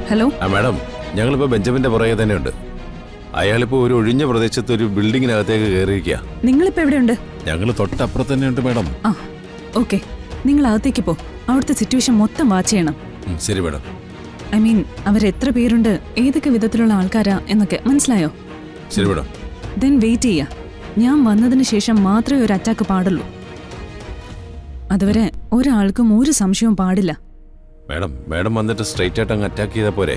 Hello madam, ഞങ്ങളിപ്പോൾ ബെഞ്ചമിന്റെ പുറകെ തന്നെയുണ്ട്. അയാളിപ്പോൾ ഒരു ഒഴിഞ്ഞ പ്രദേശത്ത് ഒരു ബിൽഡിങ്ങിനകത്തേക്ക് കയറിയിരിക്കുക. നിങ്ങളിപ്പോ എവിടെയുണ്ട്? ഞങ്ങൾ തൊട്ടപ്പുറത്ത് തന്നെയുണ്ട് മാഡം. ആ ഓക്കെ, നിങ്ങൾ അകത്തേക്ക് പോ. അവിടുത്തെ സിറ്റുവേഷൻ മൊത്തം വാച്ച് ചെയ്യണം. ശരി മാഡം. ഐ മീൻ, അവരെത്ര പേരുണ്ട്, ഏതൊക്കെ വിധത്തിലുള്ള ആൾക്കാരാ എന്നൊക്കെ മനസ്സിലായോ? ശരി മാഡം. ദെൻ വെയിറ്റ് ചെയ്യാ. ഞാൻ വന്നതിന് ശേഷം മാത്രമേ ഒരു അറ്റാക്ക് പാടുള്ളൂ. അതുവരെ ഒരാൾക്കും ഒരു സംശയവും പാടില്ല. മാഡം, മാഡം വന്നിട്ട് സ്ട്രൈറ്റ് ആയിട്ട് അങ്ങ് അറ്റാക്ക് ചെയ്താൽ പോരെ?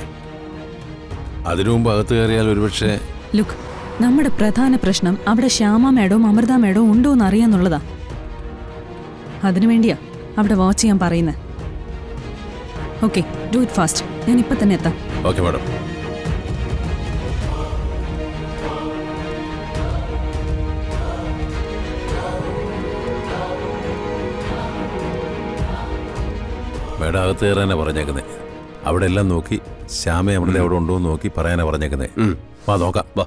അതിനു മുമ്പ് അകത്ത് കയറിയാൽ ഒരുപക്ഷെ... ലുക്ക്, നമ്മുടെ പ്രധാന പ്രശ്നം അവിടെ ശ്യാമ മേഡവും അമൃത മേഡവും ഉണ്ടോ എന്ന് അറിയാന്നുള്ളതാ. അതിനുവേണ്ടിയാ അവിടെ വാച്ച് ചെയ്യാൻ പറയുന്നത്. Okay, do it fast. ഞാൻ ഇപ്പൊ തന്നെ എത്താം. Okay madam. മേഡം അകത്ത് കയറാനാ പറഞ്ഞേക്കുന്നത്. അവിടെ എല്ലാം നോക്കി ശ്യാമ അമൃത അവിടെ ഉണ്ടോ എന്ന് നോക്കി പറയാനാ പറഞ്ഞേക്കുന്നത്. വാ നോക്കാം, വാ.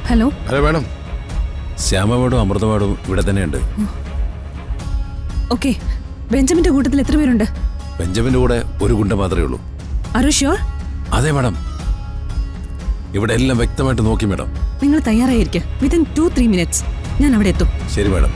ഹലോ. ഹലോ മാഡം, ശ്യാമ മേഡവും അമൃത മേഡവും ഇവിടെ തന്നെയുണ്ട്. ഓക്കെ, ബെഞ്ചമിന്റെ കൂട്ടത്തിൽ എത്ര പേരുണ്ട്? ബെഞ്ചമിന്റെ കൂടെ ഒരു ഗുണ്ട മാത്രമേ ഉള്ളൂ. Are you sure? അതെ മാഡം, ഇവിടെ എല്ലാം വ്യക്തമായിട്ട് നോക്കി മാഡം. നിങ്ങൾ തയ്യാറായിരിക്കും. വിത്തിൻ 2-3 മിനിറ്റ്സ് ഞാൻ അവിടെ എത്തും. ശരി മാഡം.